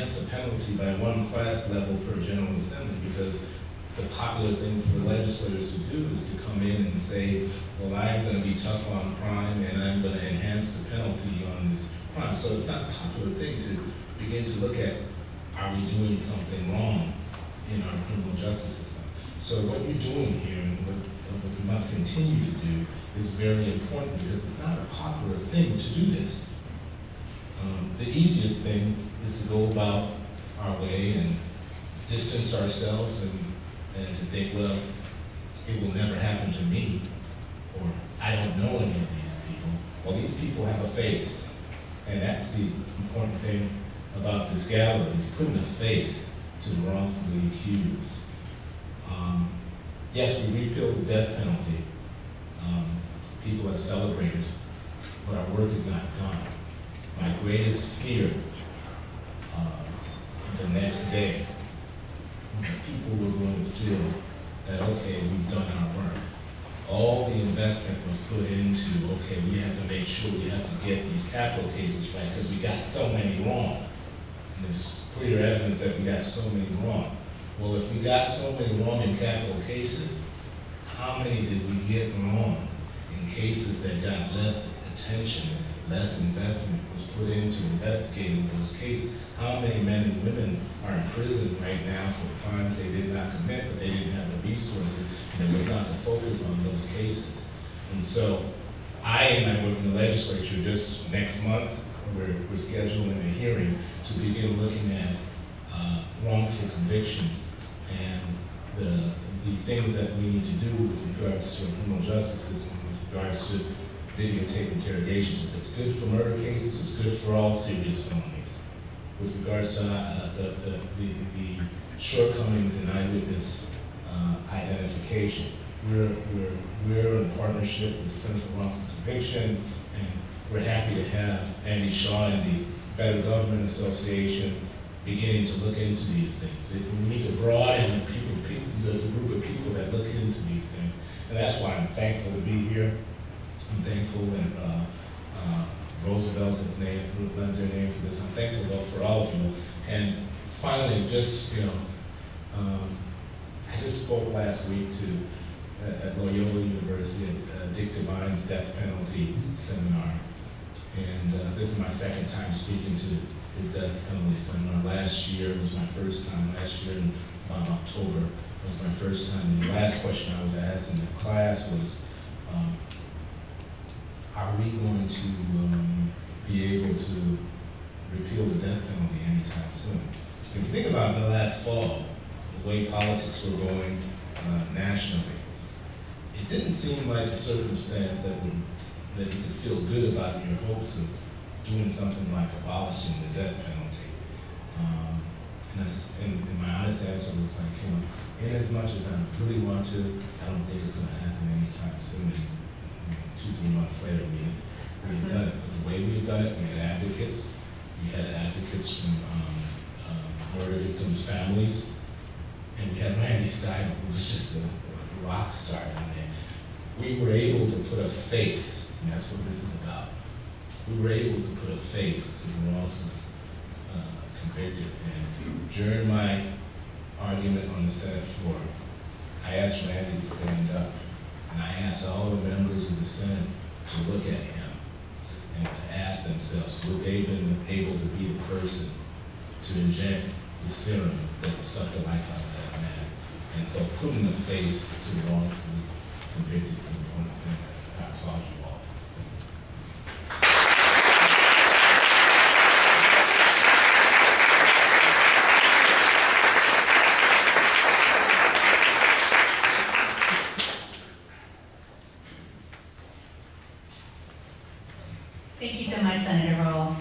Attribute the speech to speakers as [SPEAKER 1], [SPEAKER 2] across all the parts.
[SPEAKER 1] enhance a penalty by 1 class level per General Assembly, because the popular thing for the legislators to do is to come in and say, well, I'm going to be tough on crime and I'm going to enhance the penalty on this crime. So it's not a popular thing to begin to look at, are we doing something wrong in our criminal justice system? So what you're doing here, and what we must continue to do, is very important, because it's not a popular thing to do this. The easiest thing is to go about our way and distance ourselves and to think, well, it will never happen to me, or I don't know any of these people. Well, these people have a face, and that's the important thing about this gallery, is putting a face to the wrongfully accused. Yes, we repealed the death penalty. People have celebrated, but our work is not done. My greatest fear the next day is that people were going to feel that, okay, we've done our work. All the investment was put into, okay, we have to make sure we have to get these capital cases right, because we got so many wrong. And there's clear evidence that we got so many wrong. Well, if we got so many wrong in capital cases, how many did we get wrong in cases that got less attention, less investment was put into investigating those cases? How many men and women are in prison right now for crimes they did not commit, but they didn't have the resources, and it was not the focus on those cases? And so I and I work in the legislature just next month, we're scheduling a hearing to begin looking at wrongful convictions and the things that we need to do with regards to a criminal justice system, with regards to videotape interrogations. If it's good for murder cases, it's good for all serious felonies. With regards to the shortcomings in eyewitness identification, we're in partnership with the Center for Wrongful Conviction, and we're happy to have Andy Shaw and the Better Government Association beginning to look into these things. We need to broaden the group of people that look into these things. And that's why I'm thankful to be here. I'm thankful that Roosevelt has lent their name for this. I'm thankful for all of you. And finally, just, I just spoke last week at Loyola University at Dick Devine's death penalty seminar. And this is my second time speaking to his death penalty seminar. Last year was my first time. Last year in October was my first time. And the last question I was asked in the class was, are we going to be able to repeal the death penalty anytime soon? If you think about the last fall, the way politics were going nationally, it didn't seem like a circumstance that you could feel good about your hopes of doing something like abolishing the death penalty. And my honest answer was like, in as much as I really want to, I don't think it's going to happen anytime soon. 2-3 months later, we had done it. But the way we had done it, we had advocates. We had advocates from murder victims' families. And we had Randy Steidl, who was just a rock star down there. We were able to put a face, and that's what this is about. We were able to put a face to the wrongfully convicted. And during my argument on the Senate floor, I asked Randy to stand up. And I asked all the members of the Senate to look at him and to ask themselves, would they have been able to be the person to inject the serum that would suck the life out of that man? And so putting a face to the wrongfully convicted is an important thing. I applaud you all.
[SPEAKER 2] Thank you so much, Senator Roll.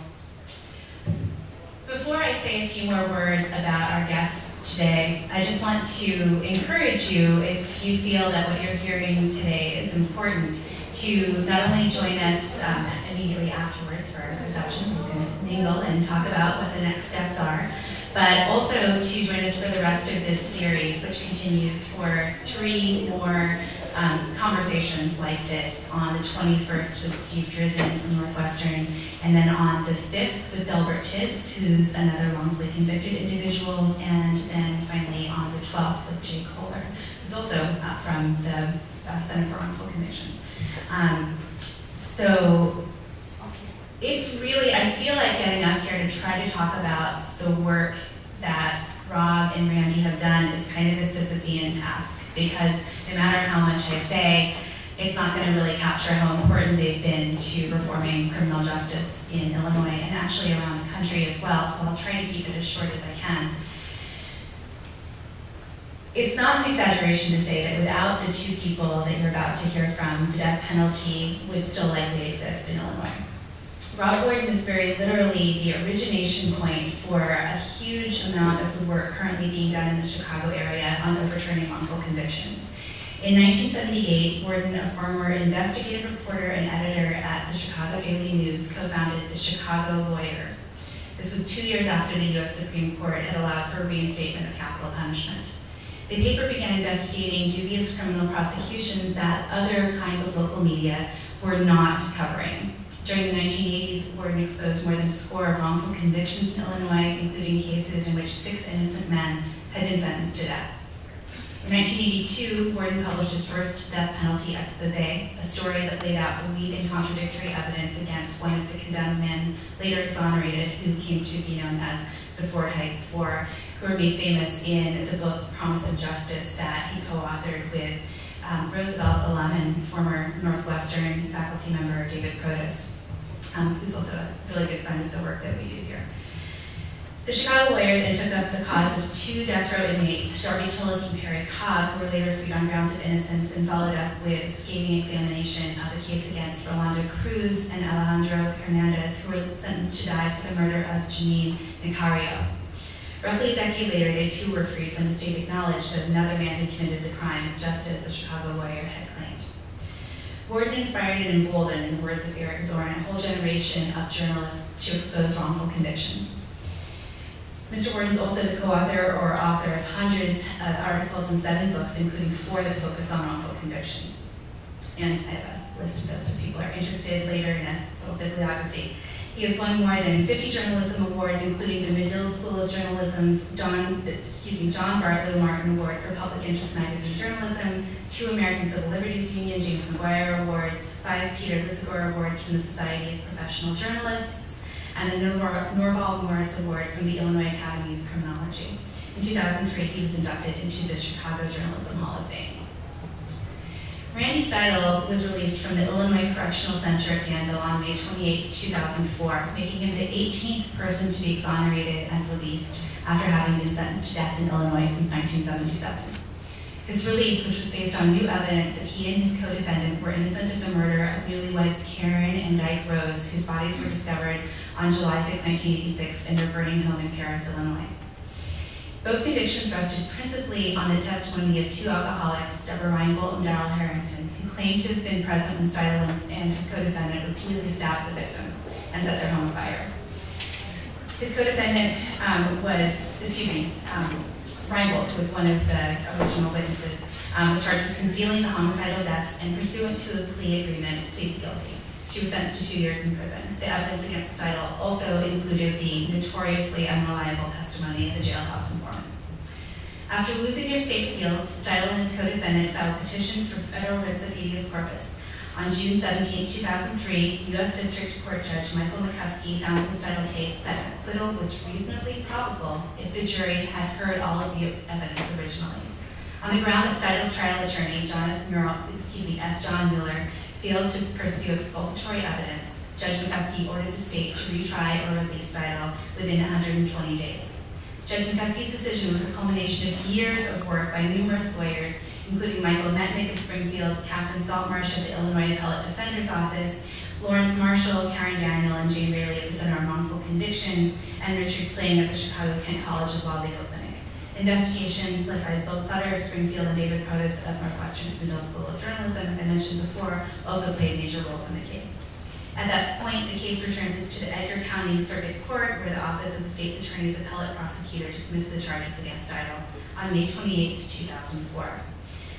[SPEAKER 2] Before I say a few more words about our guests today, I just want to encourage you, if you feel that what you're hearing today is important, to not only join us immediately afterwards for our reception, we can mingle and talk about what the next steps are, but also to join us for the rest of this series, which continues for 3 more conversations like this on the 21st with Steve Drizzen from Northwestern, and then on the 5th with Delbert Tibbs, who's another wrongfully convicted individual, and then finally on the 12th with Jay Kohler, who's also from the Center for Wrongful Convictions. So it's really, I feel like getting up here to try to talk about the work that Rob and Randy have done is kind of a Sisyphean task, because no matter how much I say, it's not going to really capture how important they've been to reforming criminal justice in Illinois and actually around the country as well, so I'll try to keep it as short as I can. It's not an exaggeration to say that without the two people that you're about to hear from, the death penalty would still likely exist in Illinois. Rob Warden is very literally the origination point for a huge amount of the work currently being done in the Chicago area on overturning wrongful convictions. In 1978, Warden, a former investigative reporter and editor at the Chicago Daily News, co-founded the Chicago Lawyer. This was 2 years after the US Supreme Court had allowed for reinstatement of capital punishment. The paper began investigating dubious criminal prosecutions that other kinds of local media were not covering. During the 1980s, Warden exposed more than a score of wrongful convictions in Illinois, including cases in which 6 innocent men had been sentenced to death. In 1982, Warden published his first death penalty expose, a story that laid out the weak and contradictory evidence against one of the condemned men, later exonerated, who came to be known as the Ford Heights Four, who were made famous in the book Promise of Justice that he co-authored with Roosevelt alum and former Northwestern faculty member David Protas, who's also a really good friend of the work that we do here. The Chicago Lawyer then took up the cause of 2 death row inmates, Darby Tillis and Perry Cobb, who were later freed on grounds of innocence, and followed up with a scathing examination of the case against Rolando Cruz and Alejandro Hernandez, who were sentenced to die for the murder of Janine Nicario. Roughly a decade later, they too were freed when the state acknowledged that another man had committed the crime, just as the Chicago Lawyer had claimed. Warden inspired and emboldened, in the words of Eric Zorn, a whole generation of journalists to expose wrongful convictions. Mr. Warden's also the co-author or author of hundreds of articles and 7 books, including 4 that focus on wrongful convictions. And I have a list of those if people are interested later in a little bibliography. He has won more than 50 journalism awards, including the Medill School of Journalism's John Bartlow Martin Award for Public Interest Magazine Journalism, 2 American Civil Liberties Union James McGuire Awards, 5 Peter Lisagor Awards from the Society of Professional Journalists, and the Norval Morris Award from the Illinois Academy of Criminology. In 2003, he was inducted into the Chicago Journalism Hall of Fame. Randy Steidl was released from the Illinois Correctional Center at Danville on May 28, 2004, making him the 18th person to be exonerated and released after having been sentenced to death in Illinois since 1977. His release, which was based on new evidence that he and his co-defendant were innocent of the murder of newlyweds Karen and Dyke Rhodes, whose bodies were discovered on July 6, 1986 in their burning home in Paris, Illinois. Both convictions rested principally on the testimony of 2 alcoholics, Deborah Reinbold and Darrell Harrington, who claimed to have been present when Steidl and his co-defendant repeatedly stabbed the victims and set their home afire. His co-defendant Reinbold, who was one of the original witnesses, was charged with concealing the homicidal deaths and, pursuant to a plea agreement, pleaded guilty. She was sentenced to 2 years in prison. The evidence against Steidl also included the notoriously unreliable testimony of the jailhouse informant. After losing their state appeals, Steidl and his co-defendant filed petitions for federal writs of habeas corpus. On June 17, 2003, U.S. District Court Judge Michael McCuskey found in the Steidl case that acquittal was reasonably probable if the jury had heard all of the evidence originally. On the ground that Steidl's trial attorney, S. John Mueller, failed to pursue exculpatory evidence, Judge McCuskey ordered the state to retry or release Steidl within 120 days. Judge McCuskey's decision was a culmination of years of work by numerous lawyers, including Michael Metnick of Springfield, Catherine Saltmarsh of the Illinois Appellate Defender's Office, Lawrence Marshall, Karen Daniel, and Jane Raley of the Center on Wrongful Convictions, and Richard Kling of the Chicago Kent College of Law Legal Clinic. Investigations led by Bill Clutter of Springfield and David Protas of Northwestern's Medill School of Journalism, as I mentioned before, also played major roles in the case. At that point, the case returned to the Edgar County Circuit Court, where the Office of the State's Attorney's Appellate Prosecutor dismissed the charges against Steidl on May 28, 2004.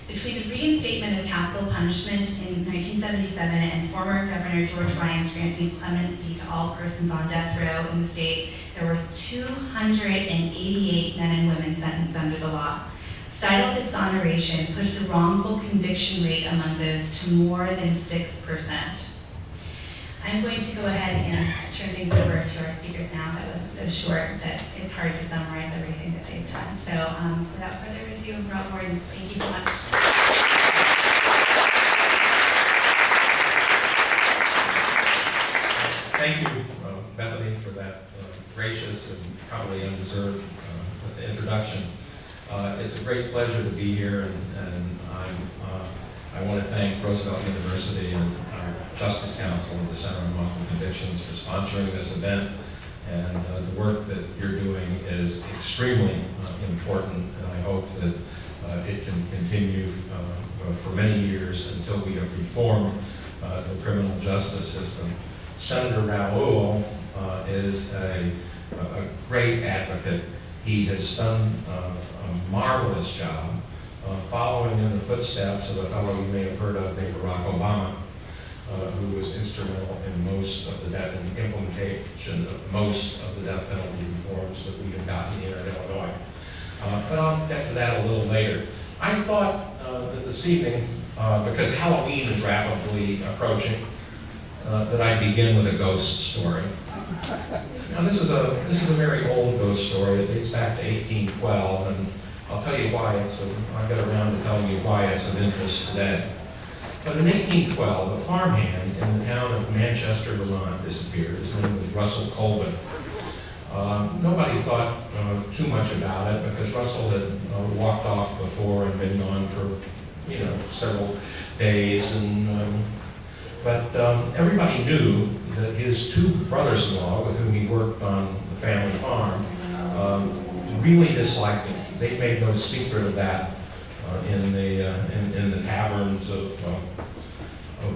[SPEAKER 2] Between the reinstatement of capital punishment in 1977 and former Governor George Ryan's granting clemency to all persons on death row in the state, there were 288 men and women sentenced under the law. Steidl's exoneration pushed the wrongful conviction rate among those to more than 6%. I'm going to go ahead and turn things over to our speakers now. That wasn't so short that it's hard to summarize everything that they've done. So without further ado, Warden, thank you so much.
[SPEAKER 3] Thank you, Bethany, for that gracious and probably undeserved introduction. It's a great pleasure to be here, and I want to thank Roosevelt University and our Justice Council and the Center on Wrongful Convictions for sponsoring this event. And the work that you're doing is extremely important, and I hope that it can continue for many years until we have reformed the criminal justice system. Senator Raoul is a great advocate. He has done a marvelous job following in the footsteps of a fellow you may have heard of named Barack Obama, who was instrumental in most of the implementation of most of the death penalty reforms that we have gotten here in Illinois. But I'll get to that a little later. I thought that this evening, because Halloween is rapidly approaching, that I'd begin with a ghost story. Now this is a very old ghost story. It dates back to 1812, and I'll tell you why I'll get around to telling you why it's of interest today. But in 1812, a farmhand in the town of Manchester, Vermont, disappeared. His name was Russell Colvin. Nobody thought too much about it because Russell had walked off before and been gone for, several days. But everybody knew that his two brothers-in-law, with whom he worked on the family farm, really disliked him. They made no secret of that in the taverns of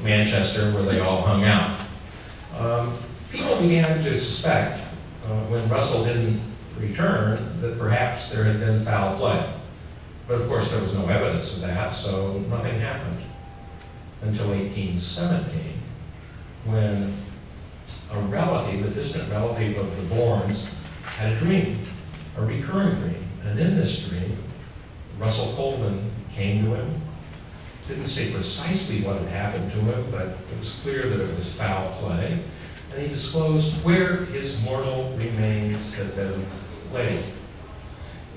[SPEAKER 3] Manchester, where they all hung out. People began to suspect, when Russell didn't return, that perhaps there had been foul play. But of course there was no evidence of that, so nothing happened. Until 1817, when a relative, a distant relative of the Bournes, had a dream, a recurring dream. And in this dream, Russell Colvin came to him. Didn't say precisely what had happened to him, but it was clear that it was foul play. And he disclosed where his mortal remains had been laid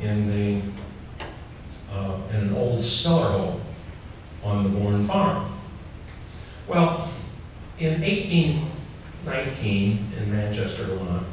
[SPEAKER 3] in an old cellar hole on the Bourne farm. Well, in 1819, in Manchester, Vermont,